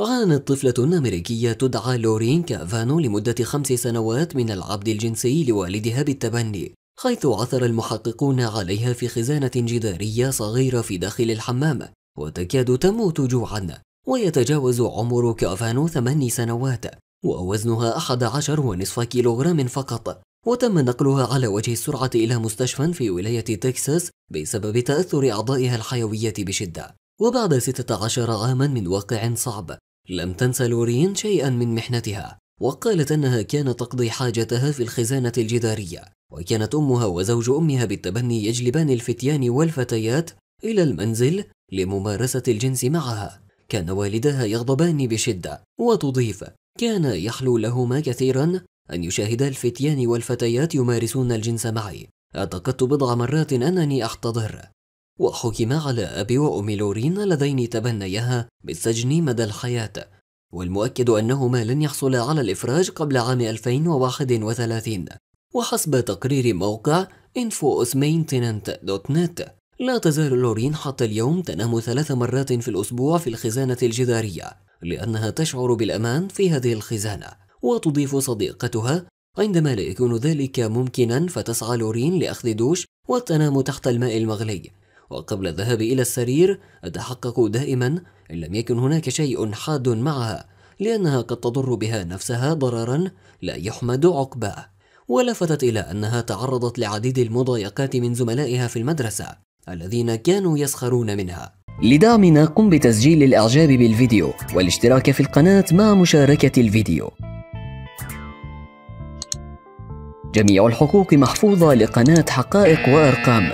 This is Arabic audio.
عانت طفلة أمريكية تدعى لورين كافانو لمدة 5 سنوات من العبد الجنسي لوالدها بالتبني، حيث عثر المحققون عليها في خزانة جدارية صغيرة في داخل الحمام، وتكاد تموت جوعا. ويتجاوز عمر كافانو 8 سنوات، ووزنها 11.5 كيلوغرام فقط، وتم نقلها على وجه السرعة إلى مستشفى في ولاية تكساس بسبب تأثر أعضائها الحيوية بشدة. وبعد 16 عاما من واقع صعب، لم تنسى لورين شيئا من محنتها، وقالت أنها كانت تقضي حاجتها في الخزانة الجدارية، وكانت أمها وزوج أمها بالتبني يجلبان الفتيان والفتيات إلى المنزل لممارسة الجنس معها. كان والداها يغضبان بشدة، وتضيف: كان يحلو لهما كثيرا أن يشاهدا الفتيان والفتيات يمارسون الجنس معي. اعتقدت بضع مرات أنني أحتضر. وحكم على أبي وأم لورين اللذين تبنيها بالسجن مدى الحياة، والمؤكد أنهما لن يحصلا على الإفراج قبل عام 2031. وحسب تقرير موقع infoosmaintenant.net، لا تزال لورين حتى اليوم تنام 3 مرات في الأسبوع في الخزانة الجدارية، لأنها تشعر بالأمان في هذه الخزانة. وتضيف صديقتها: عندما لا يكون ذلك ممكنا فتسعى لورين لأخذ دوش وتنام تحت الماء المغلي، وقبل الذهاب إلى السرير أتحقق دائما إن لم يكن هناك شيء حاد معها، لأنها قد تضر بها نفسها ضررا لا يحمد عقباه. ولفتت إلى أنها تعرضت لعديد المضايقات من زملائها في المدرسة الذين كانوا يسخرون منها. لدعمنا قم بتسجيل الإعجاب بالفيديو والاشتراك في القناة مع مشاركة الفيديو. جميع الحقوق محفوظة لقناة حقائق وأرقام.